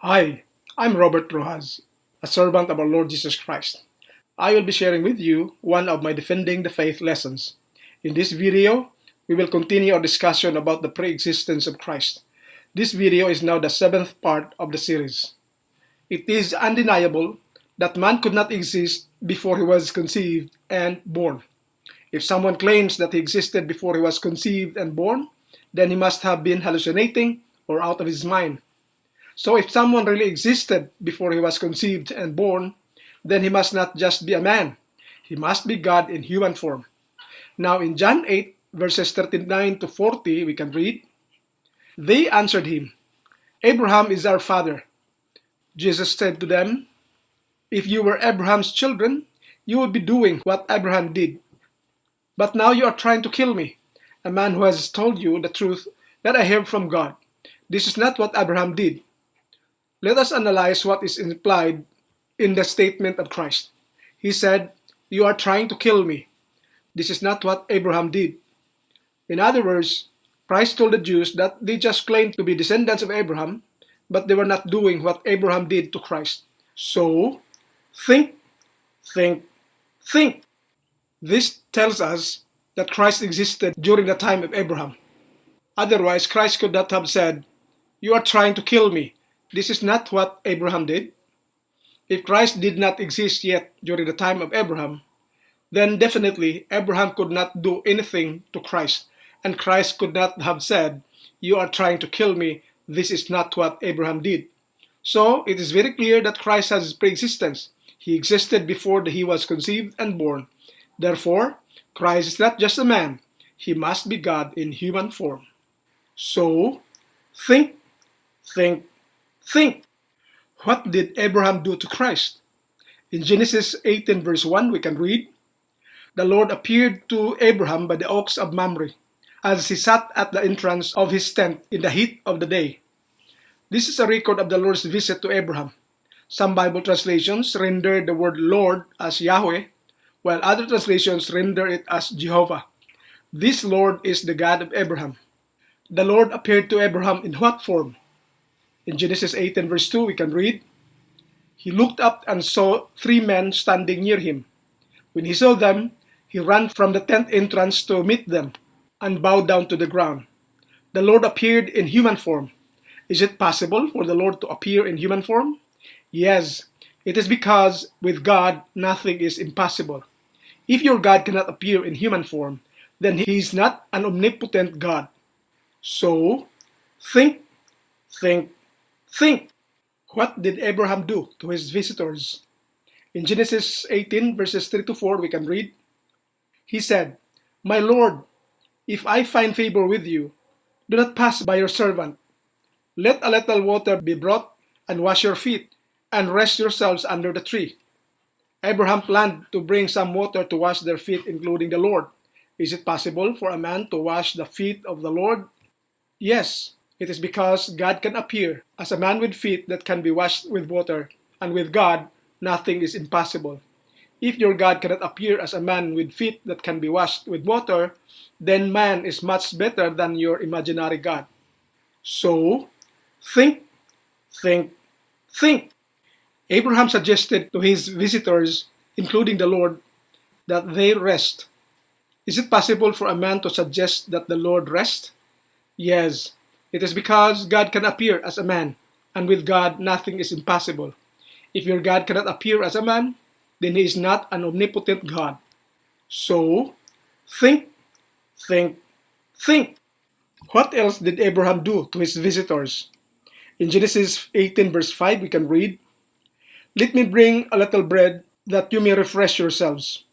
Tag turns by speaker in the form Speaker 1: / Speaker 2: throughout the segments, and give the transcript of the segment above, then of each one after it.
Speaker 1: Hi, I'm Robert Rojas, a servant of our Lord Jesus Christ. I will be sharing with you one of my Defending the Faith lessons. In this video, we will continue our discussion about the pre-existence of Christ. This video is now the seventh part of the series. It is undeniable that man could not exist before he was conceived and born. If someone claims that he existed before he was conceived and born, then he must have been hallucinating or out of his mind. So if someone really existed before he was conceived and born, then he must not just be a man. He must be God in human form. Now in John 8, verses 39 to 40, we can read, They answered him, Abraham is our father. Jesus said to them, If you were Abraham's children, you would be doing what Abraham did. But now you are trying to kill me, a man who has told you the truth that I heard from God. This is not what Abraham did. Let us analyze what is implied in the statement of Christ. He said, You are trying to kill me. This is not what Abraham did. In other words, Christ told the Jews that they just claimed to be descendants of Abraham, but they were not doing what Abraham did to Christ. So, think, think, think. This tells us that Christ existed during the time of Abraham. Otherwise, Christ could not have said, You are trying to kill me. This is not what Abraham did. If Christ did not exist yet during the time of Abraham, then definitely Abraham could not do anything to Christ, and Christ could not have said, You are trying to kill me. This is not what Abraham did. So it is very clear that Christ has pre-existence. He existed before he was conceived and born. Therefore, Christ is not just a man. He must be God in human form. So, think, think, think. What did Abraham do to Christ? In Genesis 18 verse 1 we can read, The Lord appeared to Abraham by the oaks of Mamre, as he sat at the entrance of his tent in the heat of the day. This is a record of the Lord's visit to Abraham. Some Bible translations render the word Lord as Yahweh, while other translations render it as Jehovah. This Lord is the God of Abraham. The Lord appeared to Abraham in what form? In Genesis 18 verse 2 we can read, He looked up and saw three men standing near him. When he saw them, he ran from the tent entrance to meet them and bowed down to the ground. The Lord appeared in human form. Is it possible for the Lord to appear in human form? Yes, it is because with God nothing is impossible. If your God cannot appear in human form, then He is not an omnipotent God. So, think, think, think. What did Abraham do to his visitors? In Genesis 18 verses 3 to 4 we can read, He said, My Lord, if I find favor with you, do not pass by your servant. Let a little water be brought and wash your feet, and rest yourselves under the tree. Abraham planned to bring some water to wash their feet, including the Lord. Is it possible for a man to wash the feet of the Lord? Yes, it is because God can appear as a man with feet that can be washed with water, and with God, nothing is impossible. If your God cannot appear as a man with feet that can be washed with water, then man is much better than your imaginary God. So, think, think, think. Abraham suggested to his visitors, including the Lord, that they rest. Is it possible for a man to suggest that the Lord rest? Yes, it is because God can appear as a man, and with God nothing is impossible. If your God cannot appear as a man, then He is not an omnipotent God. So, think, think, think. What else did Abraham do to his visitors? In Genesis 18 verse 5 we can read, Let me bring a little bread that you may refresh yourselves,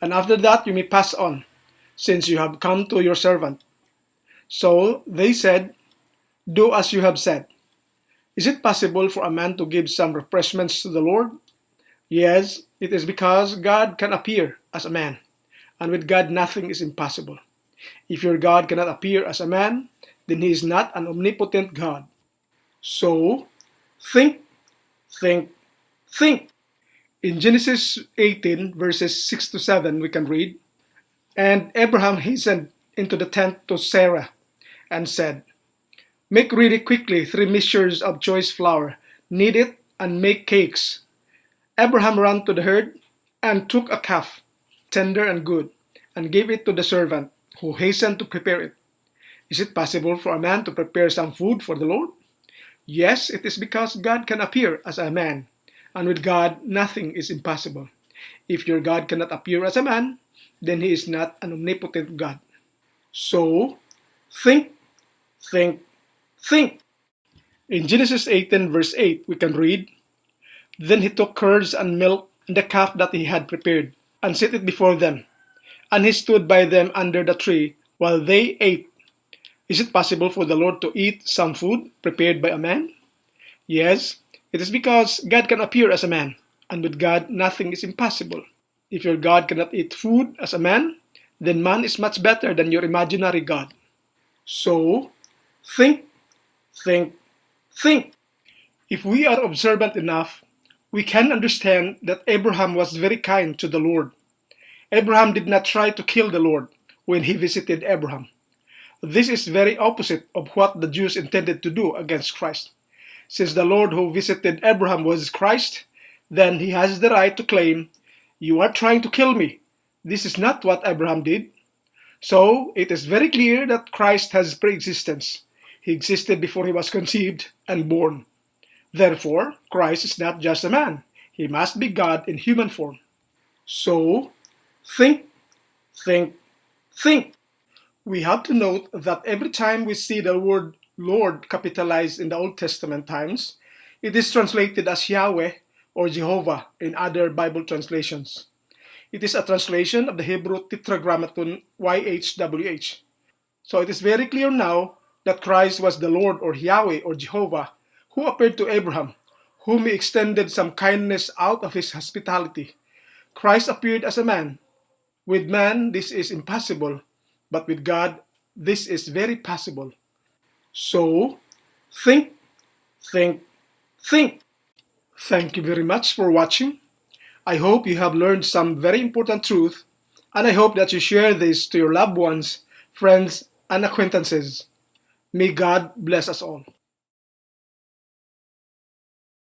Speaker 1: and after that you may pass on, since you have come to your servant. So they said, Do as you have said. Is it possible for a man to give some refreshments to the Lord? Yes, it is because God can appear as a man, and with God nothing is impossible. If your God cannot appear as a man, then He is not an omnipotent God. So, think, think, think. In Genesis 18 verses 6 to 7 we can read, And Abraham hastened into the tent to Sarah and said, Make ready quickly 3 measures of choice flour, knead it, and make cakes. Abraham ran to the herd and took a calf, tender and good, and gave it to the servant, who hastened to prepare it. Is it possible for a man to prepare some food for the Lord? Yes, it is because God can appear as a man, and with God nothing is impossible. If your God cannot appear as a man, then he is not an omnipotent God. So, think, think, think. In Genesis 18 verse 8, we can read, Then he took curds and milk and the calf that he had prepared, and set it before them. And he stood by them under the tree while they ate. Is it possible for the Lord to eat some food prepared by a man? Yes, it is because God can appear as a man, and with God nothing is impossible. If your God cannot eat food as a man, then man is much better than your imaginary God. So, think, think, think. If we are observant enough, we can understand that Abraham was very kind to the Lord. Abraham did not try to kill the Lord when he visited Abraham. This is very opposite of what the Jews intended to do against Christ. Since the Lord who visited Abraham was Christ, then he has the right to claim, "You are trying to kill me." This is not what Abraham did. So it is very clear that Christ has pre-existence. He existed before he was conceived and born. Therefore, Christ is not just a man. He must be God in human form. So, think, think, think. We have to note that every time we see the word Lord capitalized in the Old Testament times, it is translated as Yahweh or Jehovah in other Bible translations. It is a translation of the Hebrew Tetragrammaton YHWH. So it is very clear now that Christ was the Lord or Yahweh or Jehovah who appeared to Abraham, whom he extended some kindness out of his hospitality. Christ appeared as a man. With man, this is impossible, but with God, this is very possible. So, think, think, think. Thank you very much for watching. I hope you have learned some very important truth, and I hope that you share this to your loved ones, friends, and acquaintances. May God bless us all.